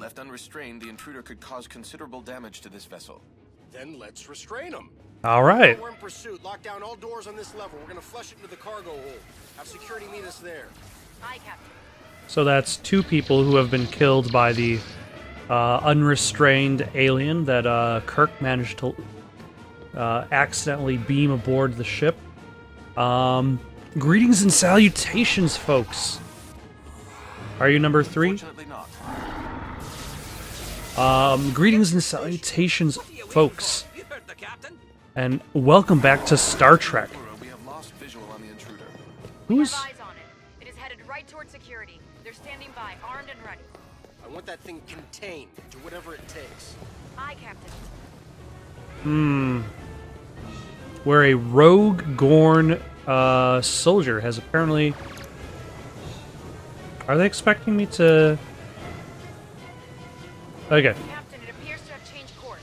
Left unrestrained, the intruder could cause considerable damage to this vessel. Then let's restrain him. All right. We're in pursuit. Lock down all doors on this level. We're gonna flush it into the cargo hold. Have security meet us there. Aye, Captain. So that's 2 people who have been killed by the unrestrained alien that Kirk managed to accidentally beam aboard the ship. Greetings and salutations, folks. Are you number 3? Fortunately not. Greetings and salutations, folks. And welcome back to Star Trek. We have lost visual on the intruder. Who's... Eyes on it. It is headed right toward security. They're standing by, armed and ready. I want that thing contained. Do whatever it takes. Aye, Captain. where a rogue Gorn soldier has apparently... Are they expecting me to... Okay. Captain, it appears to have changed course.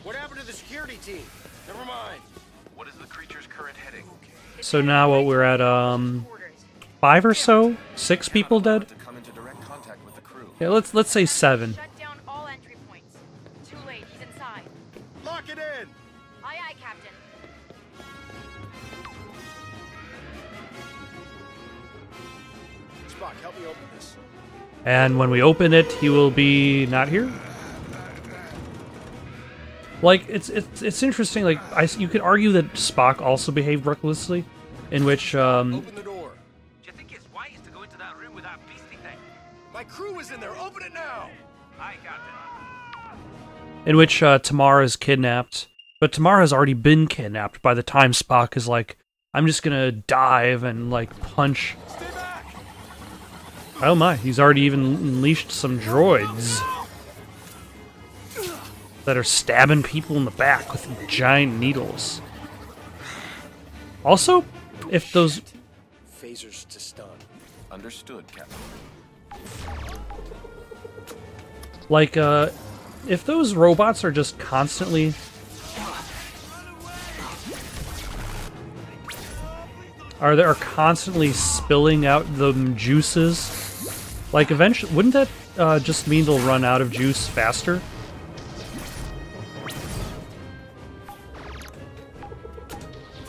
What happened to the security team? Never mind. What is the creature's current heading? So now what we're at, 5 or so? 6 people dead? To come into direct contact with the crew. Yeah, let's say 7. Shut down all entry points. Too late, he's inside. Lock it in! Aye, aye, Captain. Spock, help me open this. And when we open it, he will be not here. Like it's interesting. Like you could argue that Spock also behaved recklessly, in which Open the door. Do you think it's wise to go into that room with that beastie thing? My crew is in there. Open it now. Aye, Captain. in which Tamara is kidnapped, but Tamara has already been kidnapped by the time Spock is like, I'm just gonna dive and like punch. Stay back. Oh my, he's already even unleashed some droids that are stabbing people in the back with giant needles. Also, if those... Phasers to stun. Understood, Captain. Like, if those robots are just constantly... are constantly spilling out the juices, like, eventually... Wouldn't that just mean they'll run out of juice faster?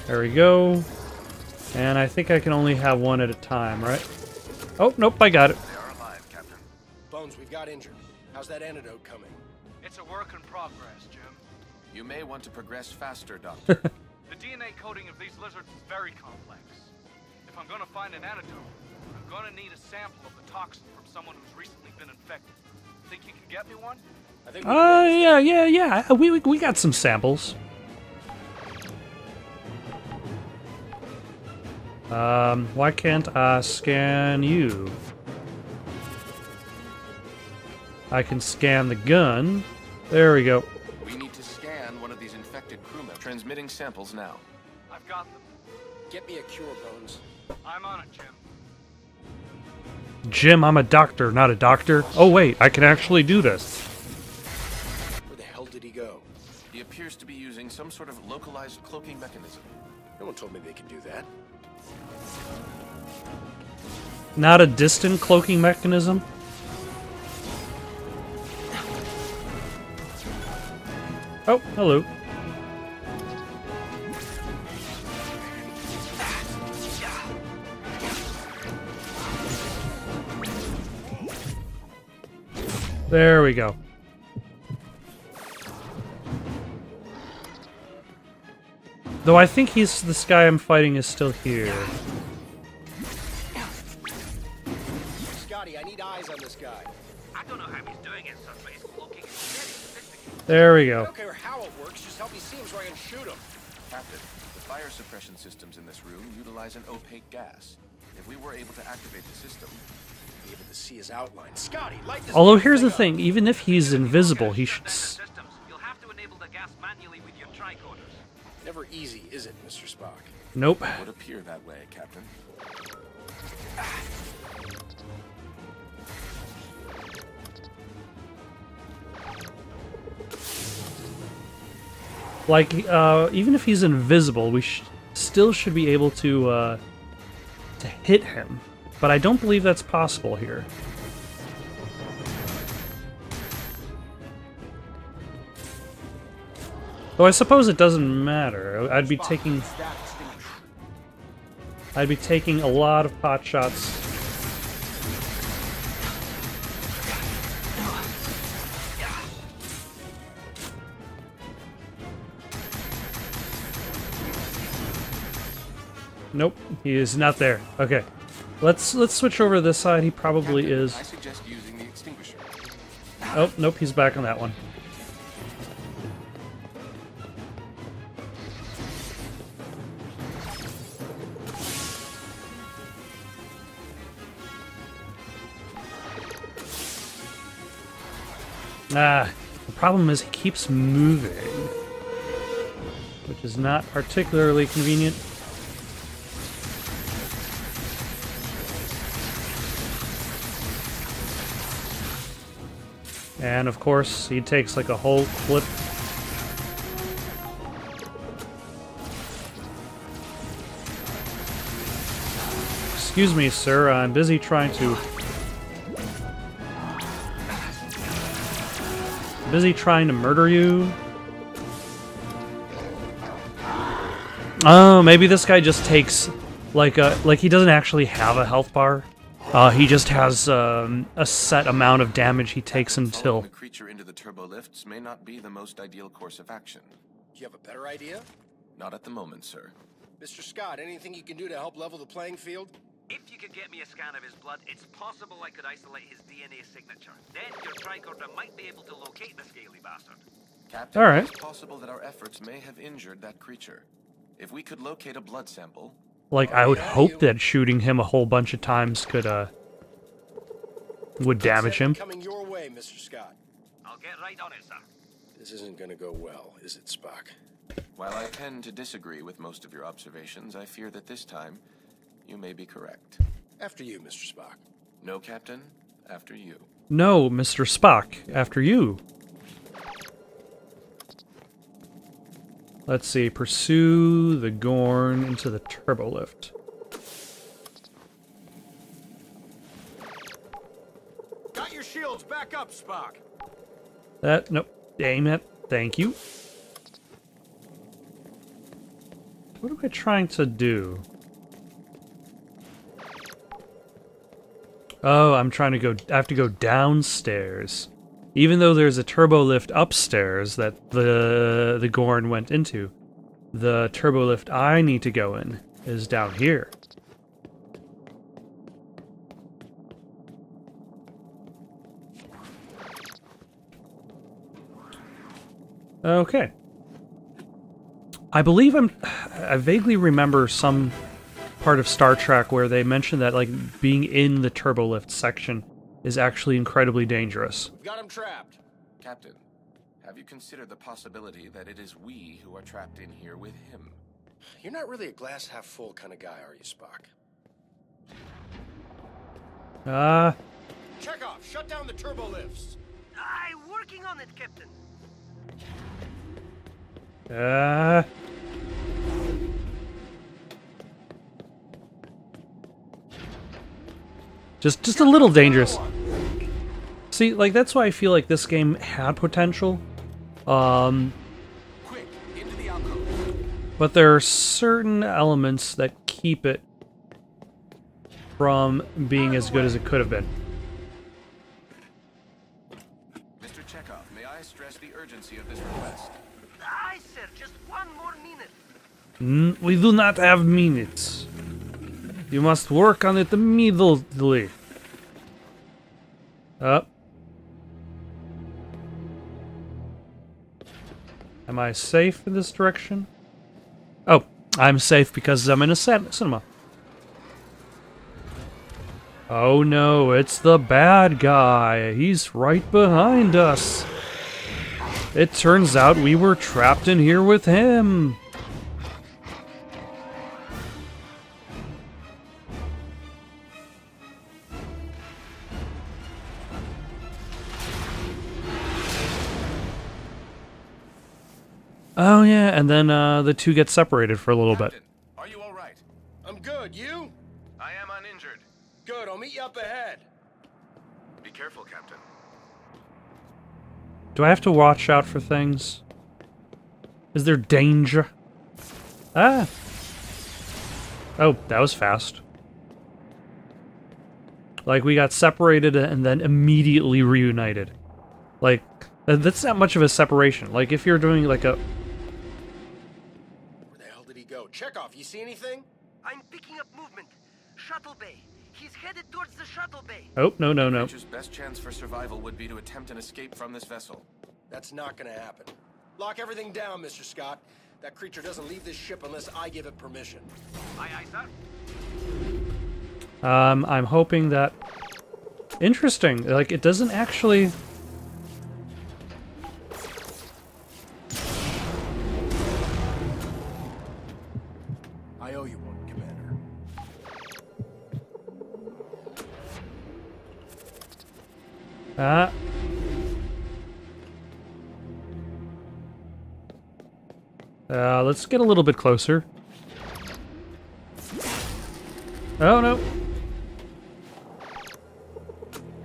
There we go. And I think I can only have one at a time, right? Oh, nope, I got it. They are alive, Captain. Bones, we've got injured. How's that antidote coming? It's a work in progress, Jim. You may want to progress faster, Doctor. The DNA coding of these lizards is very complex. If I'm gonna find an antidote, I'm gonna need a sample of the toxin from someone who's recently been infected. Think you can get me one? I think Yeah. We got some samples. Why can't I scan you? I can scan the gun. There we go. We need to scan one of these infected crew members. Transmitting samples now. I've got them. Get me a cure, Bones. I'm on it, Jim. Jim, I'm a doctor, not a doctor. Oh wait, I can actually do this. Where the hell did he go? He appears to be using some sort of localized cloaking mechanism. No one told me they can do that. Not a distant cloaking mechanism? Oh, hello. There we go. Though I think this guy I'm fighting is still here. Scotty, I need eyes on this guy. I don't know how he's doing it, sir, but his cloaking is very sophisticated. There we I go. don't care how it works, just help me see him so I can shoot him. Captain, the fire suppression systems in this room utilize an opaque gas. If we were able to activate the system, Be able to see his outline. Scotty, light this Although damn here's the thing up. thing, even if he's invisible, he should... Systems. You'll have to enable the gas manually with your tricorders. Never easy, is it, Mr. Spock? Nope. it would appear that way, Captain. Like, even if he's invisible, we still should be able to hit him. But I don't believe that's possible here. Though I suppose it doesn't matter. I'd be taking a lot of pot shots. Nope, he is not there. Okay. Let's switch over to this side. He probably Captain, is. I suggest using the extinguisher. Oh, nope, he's back on that one. Ah, the problem is he keeps moving, which is not particularly convenient. And of course, he takes like a whole clip. Excuse me, sir, I'm busy trying to... murder you. Oh, maybe this guy just takes like he doesn't actually have a health bar. He just has a set amount of damage he takes until... Following the creature into the turbo lifts may not be the most ideal course of action. Do you have a better idea? Not at the moment, sir. Mr. Scott, anything you can do to help level the playing field? If you could get me a scan of his blood, it's possible I could isolate his DNA signature. Then your tricorder might be able to locate the scaly bastard. Captain, All right. it's possible that our efforts may have injured that creature. If we could locate a blood sample... Like, I would hope that shooting him a whole bunch of times could, would damage him. Coming your way, Mr. Scott. I'll get right on it, sir. This isn't gonna go well, is it, Spock? While I tend to disagree with most of your observations, I fear that this time, you may be correct. After you, Mr. Spock. No, Captain. After you. No, Mr. Spock, after you. Let's see, pursue the Gorn into the turbo lift. Got your shields back up, Spock. Nope, aim it, thank you. What am I trying to do? Oh, I'm trying to go, I have to go downstairs. Even though there's a turbo lift upstairs that the Gorn went into, the turbo lift I need to go in is down here. Okay. I believe I vaguely remember some part of Star Trek where they mentioned that like being in the turbo lift section is actually incredibly dangerous. We've got him trapped. Captain, have you considered the possibility that it is we who are trapped in here with him? You're not really a glass half full kind of guy, are you, Spock? Chekhov, shut down the turbo lifts. I'm working on it, Captain. Just a little dangerous. See, like, that's why I feel like this game had potential. Quick, into the alcove. But there are certain elements that keep it from being as good as it could have been. Mr. Chekhov, may I stress the urgency of this request? Aye, sir. Just one more minute. We do not have minutes. You must work on it immediately. Up. Am I safe in this direction? Oh, I'm safe because I'm in a cinema. Oh no, it's the bad guy. He's right behind us. It turns out we were trapped in here with him. Oh yeah, and then the two get separated for a little bit. Captain, are you all right? I'm good. You? I am uninjured. Good. I'll meet you up ahead. Be careful, Captain. Do I have to watch out for things? Is there danger? Ah! Oh, that was fast. Like, we got separated and then immediately reunited. Like, that's not much of a separation. Like, if you're doing, like, a... Where the hell did he go? Chekhov, you see anything? I'm picking up movement. Shuttle bay. He's headed towards the shuttle bay. Oh, no, no, no. Creature's best chance for survival would be to attempt an escape from this vessel. That's not gonna happen. Lock everything down, Mr. Scott. That creature doesn't leave this ship unless I give it permission. Aye, aye, sir. I'm hoping that... Interesting. Like, it doesn't actually... I owe you one, Commander. Ah. Let's get a little bit closer. Oh, no.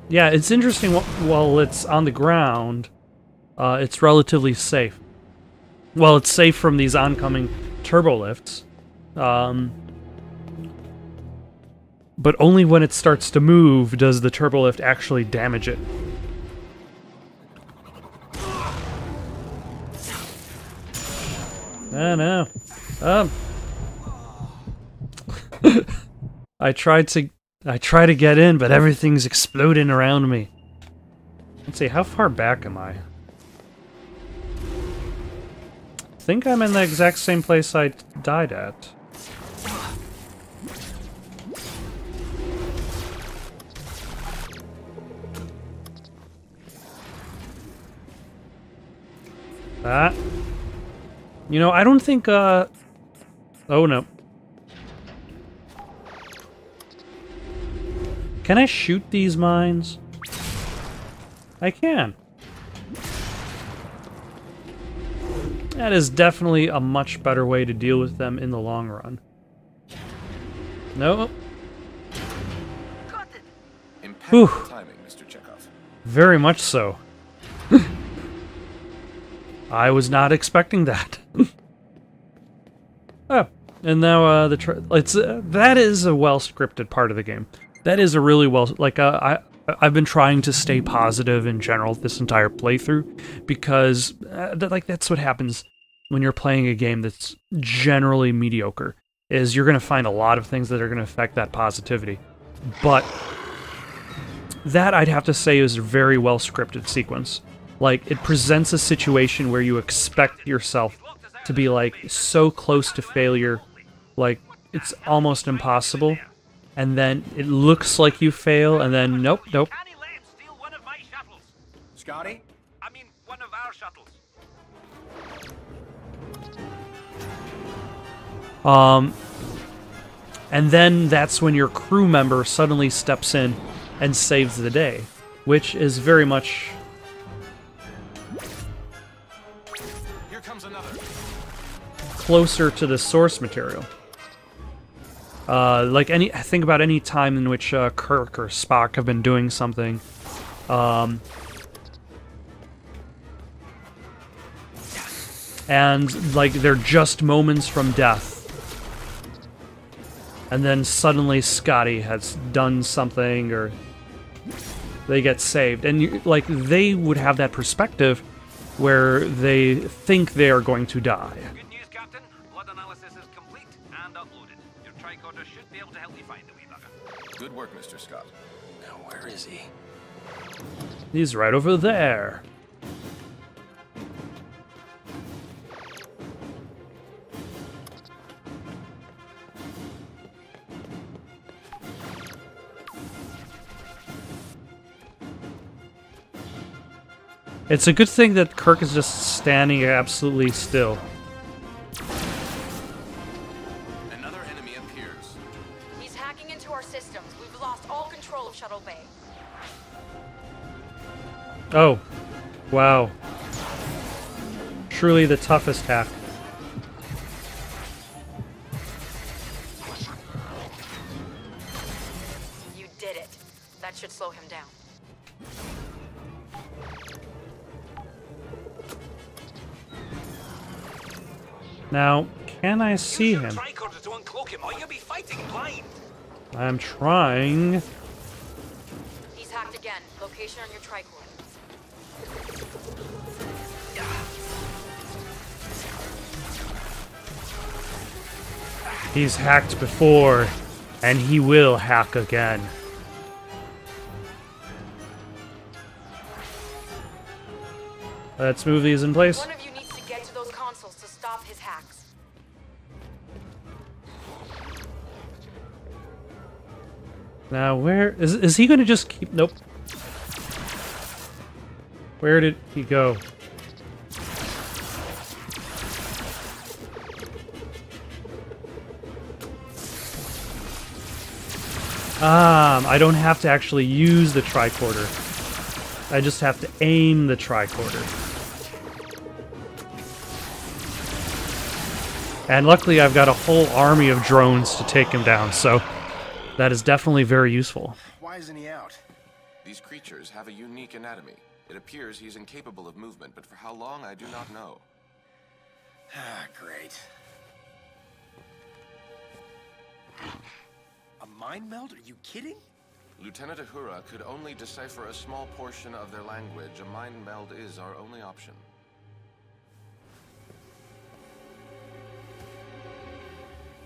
Yeah, it's interesting while it's on the ground, it's relatively safe. Well, it's safe from these oncoming turbolifts. But only when it starts to move does the turbolift actually damage it. I know. I try to get in, but everything's exploding around me. Let's see, how far back am I? I think I'm in the exact same place I died at. That. You know, I don't think, oh no. Can I shoot these mines? I can. That is definitely a much better way to deal with them in the long run. No. Got it. Impeccable Whew. timing, Mr. Chekhov. Very much so. I was not expecting that. Oh, and now that is a well-scripted part of the game. That is a really I've been trying to stay positive in general this entire playthrough because that's what happens when you're playing a game that's generally mediocre. Is you're going to find a lot of things that are going to affect that positivity. But that I'd have to say is a very well-scripted sequence. Like, it presents a situation where you expect yourself to be, like, so close to failure, like, it's almost impossible, and then it looks like you fail, and then nope. Can he let him steal one of my shuttles? Scotty? I mean, one of our shuttles. And then that's when your crew member suddenly steps in and saves the day, which is very much... Here comes another. closer to the source material. Think about any time in which Kirk or Spock have been doing something. And, like, they're just moments from death. And then suddenly Scotty has done something, or they get saved. And, they would have that perspective where they think they are going to die. Good news, Captain. Blood analysis is complete and uploaded. Your tricorder should be able to help you find the wee bugger. Good work, Mr. Scott. Now, where is he? He's right over there. It's a good thing that Kirk is just standing absolutely still. Another enemy appears. He's hacking into our systems. We've lost all control of Shuttle Bay. Oh. Wow. Truly the toughest hack. You did it. That should slow him down. Now, can I see Use your him? tricorder to uncloak him, or you'll be fighting blind. I'm trying. He's hacked again. Location on your tricorder. He's hacked before, and he will hack again. Let's move these in place. One of you needs to get to those consoles to stop his hacks. Now, where is he going to just keep? Nope. Where did he go? I don't have to actually use the tricorder. I just have to aim the tricorder. And luckily I've got a whole army of drones to take him down, so that is definitely very useful. Why isn't he out? These creatures have a unique anatomy. It appears he's incapable of movement, but for how long I do not know. Ah, great. A mind meld? Are you kidding? Lieutenant Uhura could only decipher a small portion of their language. A mind meld is our only option.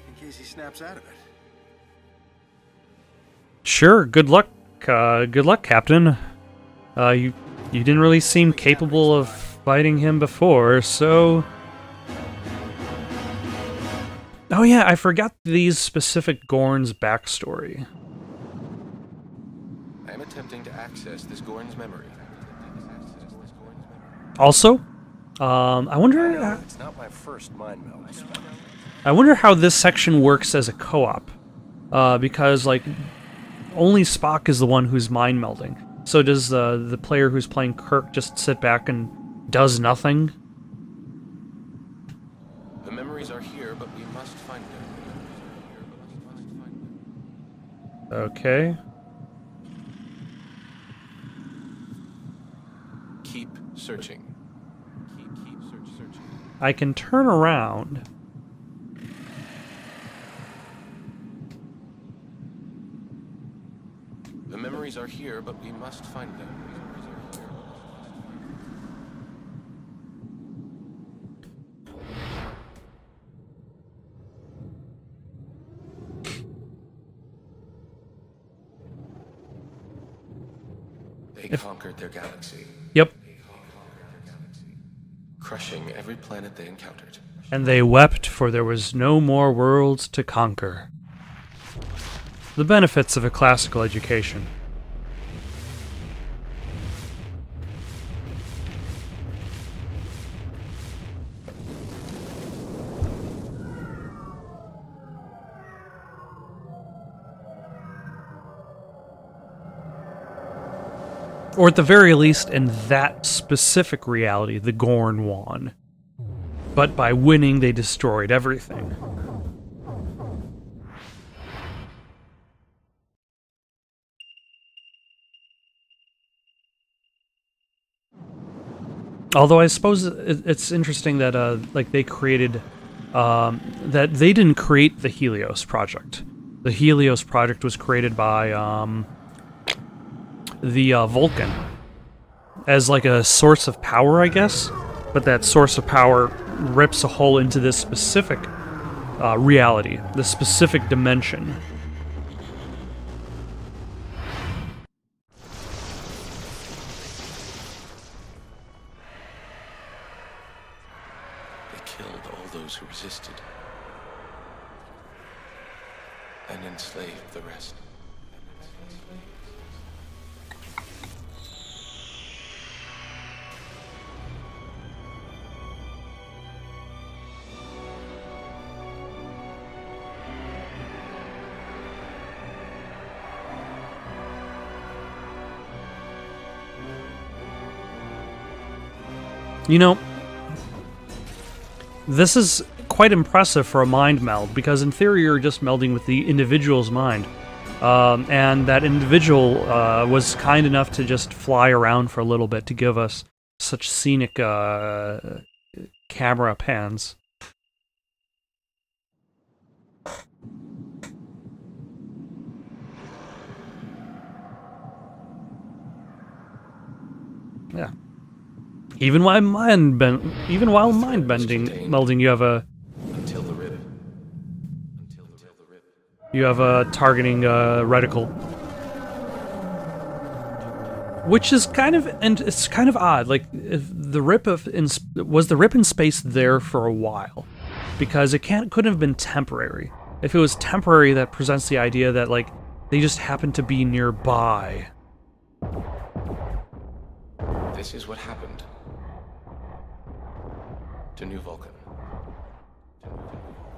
In case he snaps out of it. Sure, good luck, Captain. You didn't really seem capable of fighting him before, so... Oh yeah, I forgot these specific Gorn's backstory. I am attempting to access this Gorn's memory. Also, I wonder... No, it's not my first mind meld. I wonder how this section works as a co-op. Because, like, only Spock is the one who's mind melding. So does the player who's playing Kirk just sit back and does nothing? The memories are here, but we must find them. Okay. Keep searching. Keep searching. I can turn around. The memories are here, but we must find them. They conquered their galaxy, Yep. crushing every planet they encountered. And they wept, for there was no more worlds to conquer. The benefits of a classical education. Or at the very least, in that specific reality, the Gorn won. But by winning, they destroyed everything. Although I suppose it's interesting that like they created that they didn't create the Helios project. The Helios project was created by the Vulcan as like a source of power, I guess. But that source of power rips a hole into this specific reality, this specific dimension. They killed all those who resisted and enslaved the rest. You know, this is quite impressive for a mind meld, because in theory you're just melding with the individual's mind. And that individual was kind enough to just fly around for a little bit to give us such scenic camera pans. Yeah. Even while mind bending, melding, you have a Until the rip. you have a targeting reticle, which is kind of, and it's kind of odd. Like, if the rip was the rip in space there for a while, because it couldn't have been temporary. If it was temporary, that presents the idea that like they just happen to be nearby. This is what happened to New Vulcan.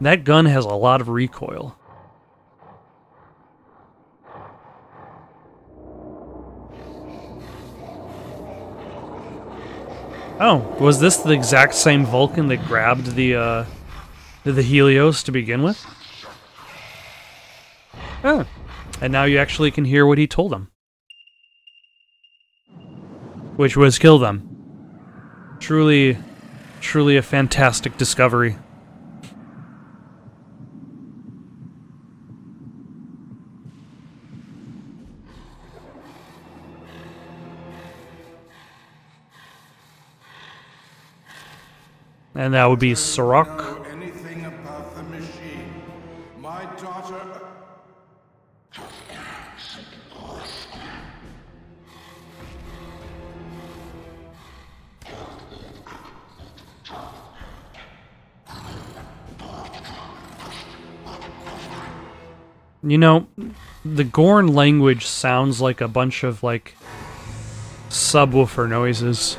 That gun has a lot of recoil. Oh, was this the exact same Vulcan that grabbed the Helios to begin with? Oh, and now you actually can hear what he told them. Which was kill them. Truly a fantastic discovery. And that would be Sirach. Know anything about the machine? My daughter. You know, the Gorn language sounds like a bunch of, like, subwoofer noises.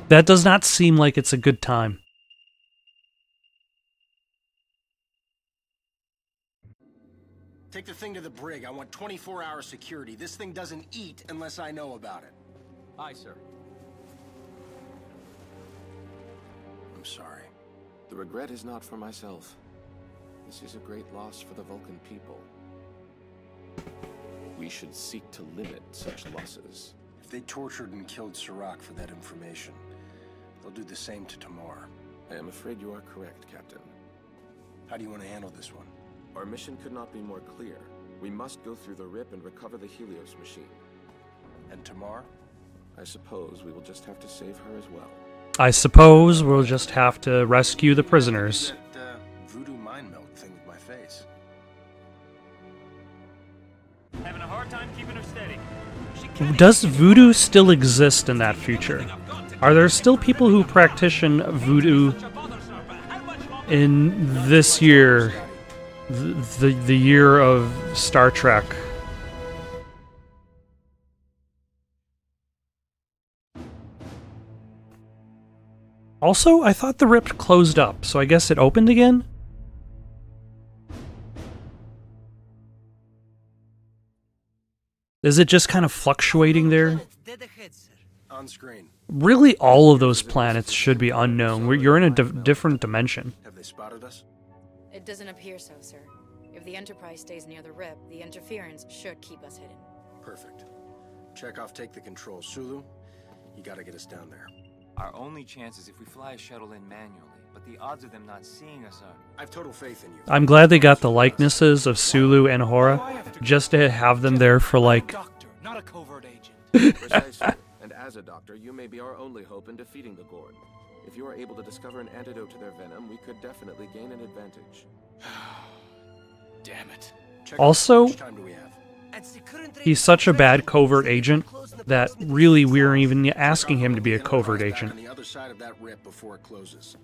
That does not seem like it's a good time. Take the thing to the brig. I want 24-hour security. This thing doesn't eat unless I know about it. Aye, sir. I'm sorry. The regret is not for myself. This is a great loss for the Vulcan people. We should seek to limit such losses. If they tortured and killed Sirach for that information, they'll do the same to Tamar. I am afraid you are correct, Captain. How do you want to handle this one? Our mission could not be more clear. We must go through the rip and recover the Helios machine. And Tamar? I suppose we will just have to save her as well. I suppose we'll just have to rescue the prisoners. That voodoo mind melt thing with my face. Having a hard time keeping her steady. Does voodoo still exist in that future? Are there still people who practice voodoo in this year, the year of Star Trek? Also, I thought the rip closed up, so I guess it opened again? Is it just kind of fluctuating there? On screen. Really, all of those planets should be unknown. You're in a different dimension. Have they spotted us? It doesn't appear so, sir. If the Enterprise stays near the rip, the interference should keep us hidden. Perfect. Chekhov, take the controls. Sulu, you gotta get us down there. Our only chance is if we fly a shuttle in manually, but the odds of them not seeing us are... I have total faith in you. I'm glad they got the likenesses of Sulu and Hora, just to have them there for, like... Doctor, not a covert agent. Precisely. And as a doctor, you may be our only hope in defeating the Gorn. If you are able to discover an antidote to their venom, we could definitely gain an advantage. Damn it. Chekhov, Also, how much time do we have? he's such a bad covert agent that really we're even asking him to be a covert agent. On the other side of that rip before it closes.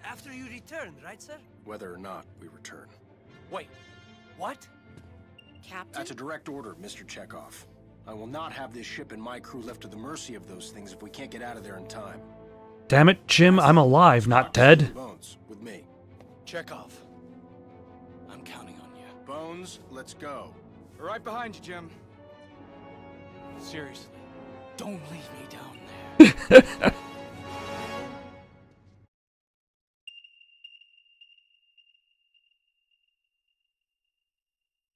After you return, right, sir? Whether or not we return. Wait, what? Captain? That's a direct order, Mr. Chekhov. I will not have this ship and my crew left to the mercy of those things if we can't get out of there in time. Damn it, Jim, I'm alive, not dead. Bones, with me. Chekhov. I'm counting on you. Bones, let's go. Right behind you, Jim. Seriously, don't leave me down there.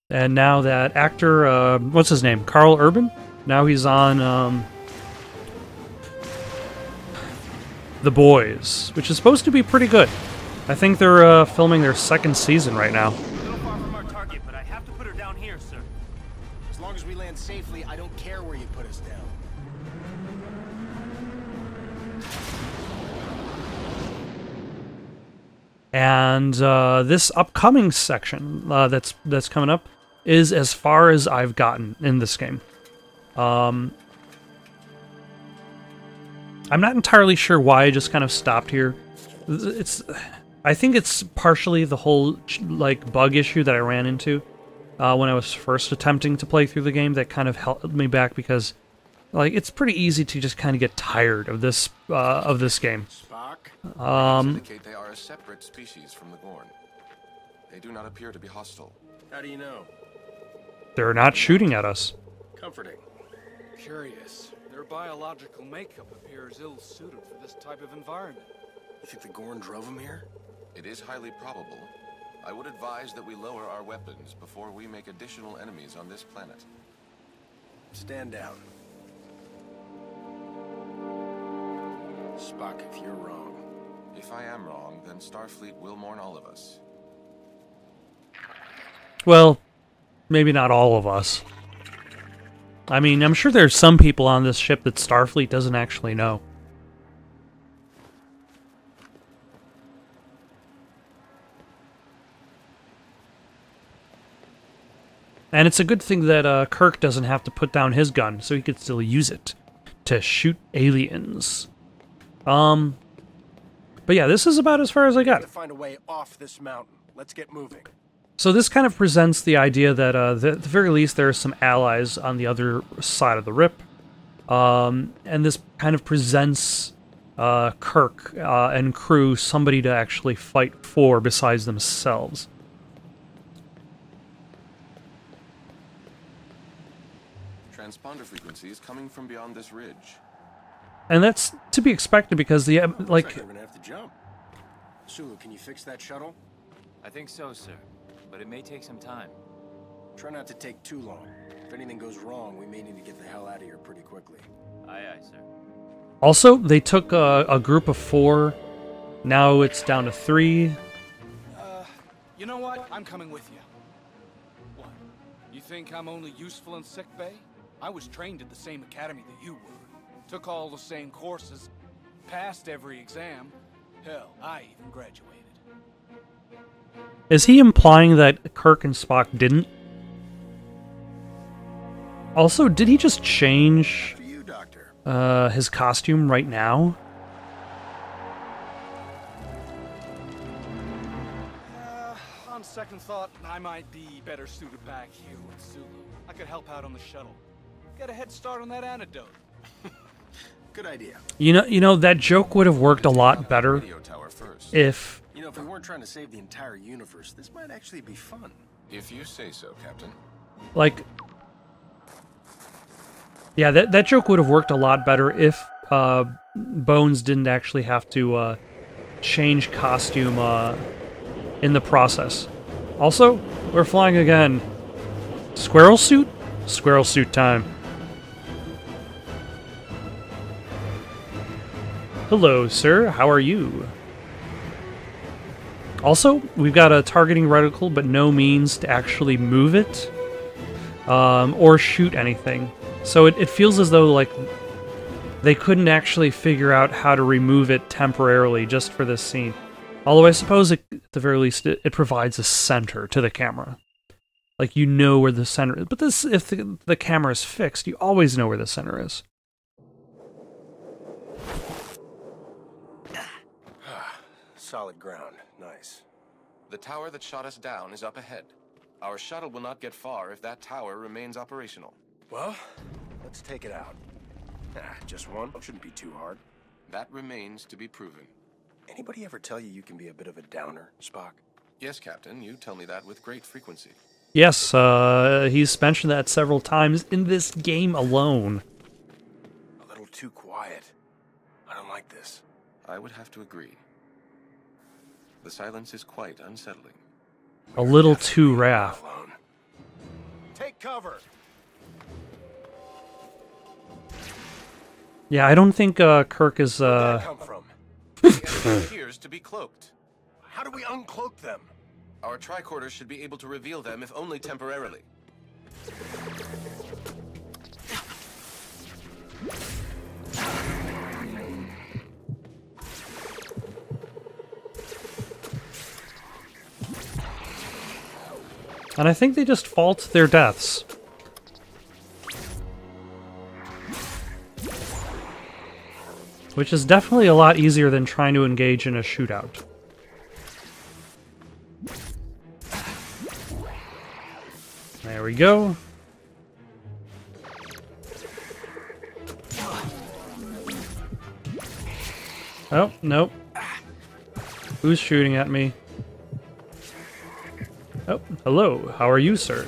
And now that actor, what's his name? Carl Urban? Now he's on, The Boys, which is supposed to be pretty good. I think they're filming their second season right now. A little far from our target, but I have to put her down here, sir. As long as we land safely, I don't care where you put us down. And this upcoming section that's coming up is as far as I've gotten in this game. I'm not entirely sure why I just kind of stopped here. I think it's partially the whole like bug issue that I ran into when I was first attempting to play through the game that kind of held me back, because like it's pretty easy to just kind of get tired of this game. Spock? Indicate they are a separate species from the Gorn. They do not appear to be hostile. How do you know? They're not shooting at us. Comforting. Curious. Their biological makeup appears ill-suited for this type of environment. You think the Gorn drove them here? It is highly probable. I would advise that we lower our weapons before we make additional enemies on this planet. Stand down. Spock, if you're wrong. If I am wrong, then Starfleet will mourn all of us. Well, maybe not all of us. I mean, I'm sure there's some people on this ship that Starfleet doesn't actually know. And it's a good thing that Kirk doesn't have to put down his gun, so he could still use it to shoot aliens. But yeah, this is about as far as I got. To find a way off this mountain. Let's get moving. So this kind of presents the idea that, at the very least, there are some allies on the other side of the Rip. And this kind of presents Kirk and crew somebody to actually fight for besides themselves. Transponder frequencies coming from beyond this ridge. And that's to be expected because the, like... We're gonna have to jump. Sulu, can you fix that shuttle? I think so, sir. But it may take some time. Try not to take too long. If anything goes wrong, we may need to get the hell out of here pretty quickly. Aye, aye, sir. Also, they took a group of 4. Now it's down to 3. You know what? I'm coming with you. What? You think I'm only useful in sickbay? I was trained at the same academy that you were. Took all the same courses. Passed every exam. Hell, I even graduated. Is he implying that Kirk and Spock didn't? Also, did he just change his costume right now? On second thought, I might be better suited back here with Sulu. I could help out on the shuttle. Get a head start on that antidote. Good idea. You know that joke would have worked a lot better if... You know, if we weren't trying to save the entire universe, this might actually be fun. If you say so, Captain. Like... Yeah, that joke would have worked a lot better if Bones didn't actually have to change costume in the process. Also, we're flying again. Squirrel suit? Squirrel suit time. Hello, sir. How are you? Also, we've got a targeting reticle, but no means to actually move it or shoot anything. So it feels as though like they couldn't actually figure out how to remove it temporarily just for this scene. Although I suppose at the very least it provides a center to the camera. Like you know where the center is. But this, if the camera is fixed, you always know where the center is. Solid ground. Nice. The tower that shot us down is up ahead. Our shuttle will not get far if that tower remains operational. Well, let's take it out. Just one? Shouldn't be too hard. That remains to be proven. Anybody ever tell you you can be a bit of a downer, Spock? Yes, Captain. You tell me that with great frequency. Yes, he's mentioned that several times in this game alone. A little too quiet. I don't like this. I would have to agree. The silence is quite unsettling. A little too Raph. Take cover. Yeah, I don't think Kirk is Where'd that come from? He appears to be cloaked. How do we uncloak them? Our tricorders should be able to reveal them, if only temporarily. And I think they just fall to their deaths. Which is definitely a lot easier than trying to engage in a shootout. There we go. Oh, nope. Who's shooting at me? Oh, hello. How are you, sir?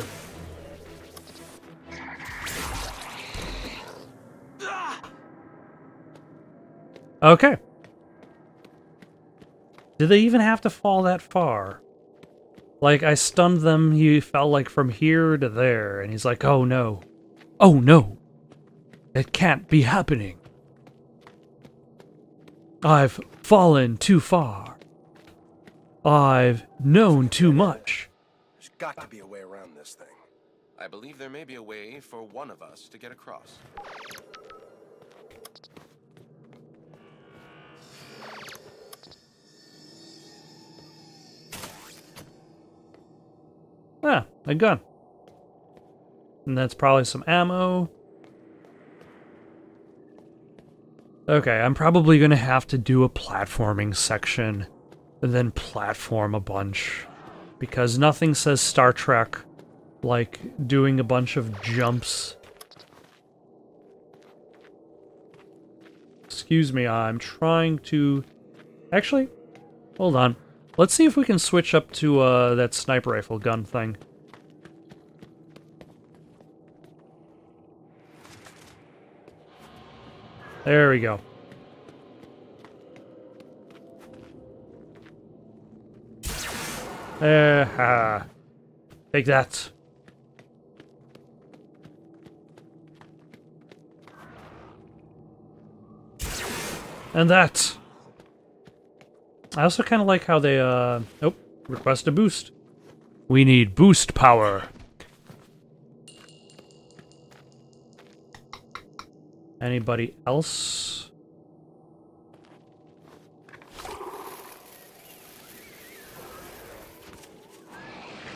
Okay. Did they even have to fall that far? Like, I stunned them, he fell like from here to there, and he's like, oh no. Oh no. It can't be happening. I've fallen too far. I've known too much. There's got to be a way around this thing. I believe there may be a way for one of us to get across. Ah, a gun. And that's probably some ammo. Okay, I'm probably going to have to do a platforming section and then platform a bunch. Because nothing says Star Trek like doing a bunch of jumps. Excuse me, I'm trying to... Actually, hold on. Let's see if we can switch up to that sniper rifle gun thing. There we go. Take that. And that. I also kind of like how they, oh, request a boost. We need boost power. Anybody else?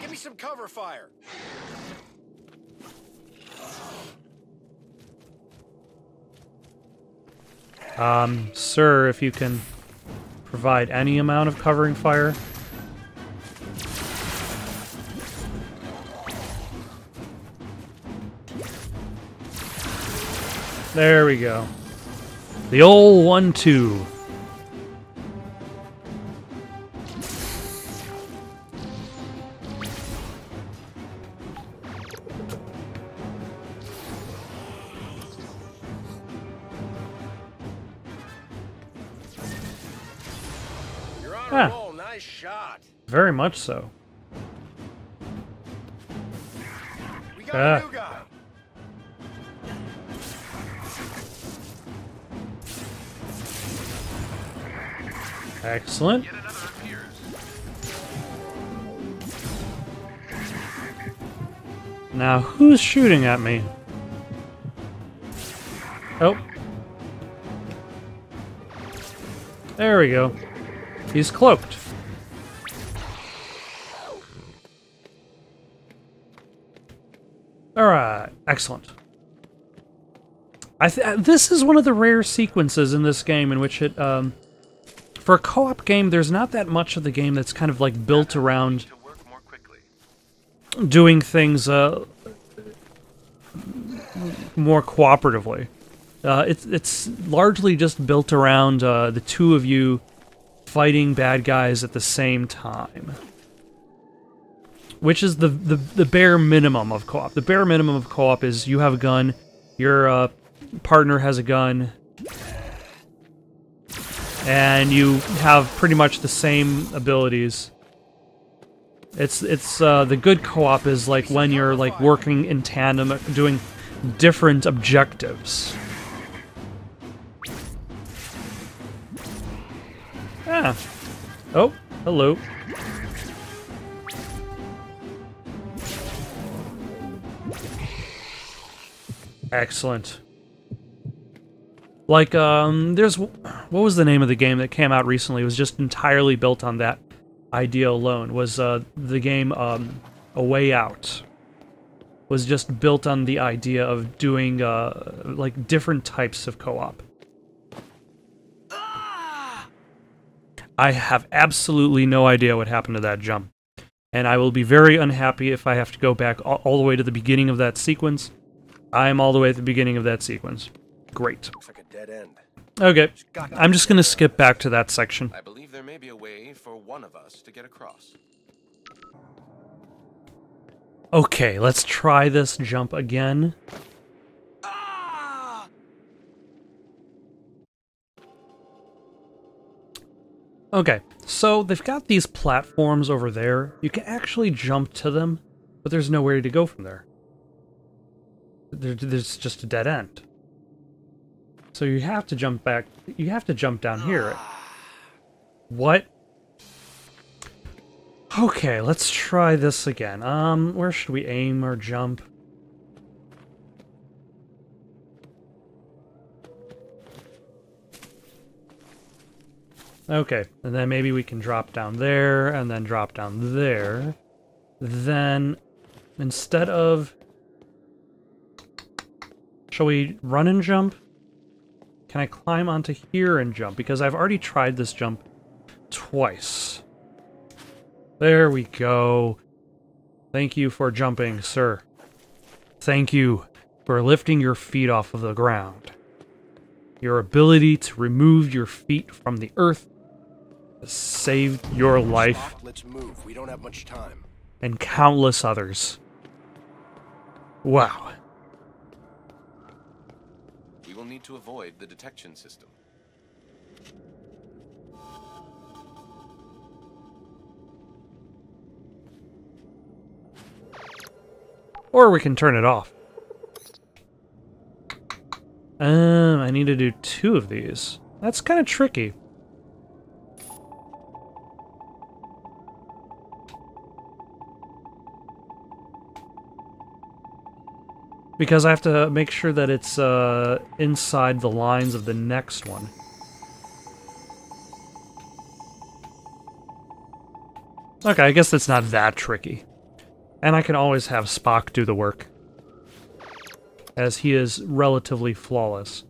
Give me some cover fire. Sir, if you can provide any amount of covering fire. There we go. The old 1-2. You're on a roll. Nice shot. Very much so. We got a new guy. Excellent. Now, who's shooting at me? Oh. There we go. He's cloaked. Alright, excellent. This is one of the rare sequences in this game in which it, for a co-op game, there's not that much of the game that's kind of like built around doing things more cooperatively. It's largely just built around the two of you fighting bad guys at the same time, which is the bare minimum of co-op. The bare minimum of co-op is you have a gun, your partner has a gun, and you have pretty much the same abilities. It's the good co-op is like when you're like working in tandem, doing different objectives. Ah. Oh, Hello. Excellent. Like, there's... What was the name of the game that came out recently? It was just entirely built on that idea alone. Was, the game, A Way Out. Was just built on the idea of doing, like, different types of co-op. I have absolutely no idea what happened to that jump. And I will be very unhappy if I have to go back all the way to the beginning of that sequence. I am all the way at the beginning of that sequence. Great. Looks like a dead end. Okay, I'm just gonna skip back to that section. I believe there may be a way for one of us to get across. Okay, let's try this jump again. Okay, so they've got these platforms over there. You can actually jump to them, but there's nowhere to go from there. There's just a dead end. So you have to jump back. You have to jump down here. What? Okay, let's try this again. Where should we aim or jump? Okay, and then maybe we can drop down there, and then drop down there. Then, instead of... Shall we run and jump? Can I climb onto here and jump? Because I've already tried this jump twice. There we go. Thank you for jumping, sir. Thank you for lifting your feet off of the ground. Your ability to remove your feet from the earth has saved your life. Let's move. We don't have much time. And countless others. Wow. We will need to avoid the detection system. Or we can turn it off. I need to do 2 of these. That's kind of tricky. Because I have to make sure that it's inside the lines of the next one. Okay, I guess that's not that tricky. And I can always have Spock do the work, as he is relatively flawless.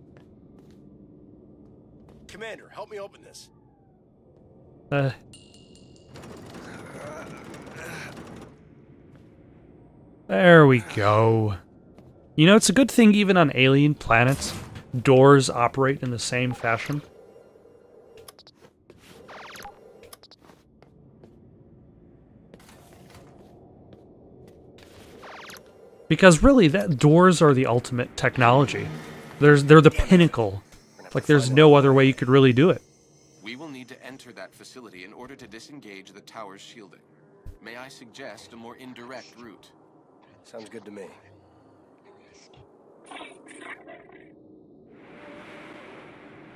Commander, help me open this. There we go. You know, it's a good thing even on alien planets, doors operate in the same fashion. Because really, doors are the ultimate technology. They're the pinnacle. Like, there's no other way you could really do it. We will need to enter that facility in order to disengage the tower's shielding. May I suggest a more indirect route? Sounds good to me.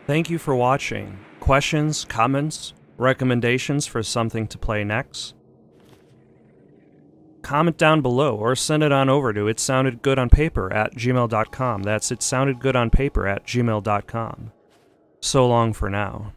Thank you for watching. Questions, comments, recommendations for something to play next? Comment down below or send it on over to itsoundedgoodonpaper@gmail.com. That's itsoundedgoodonpaper@gmail.com. So long for now.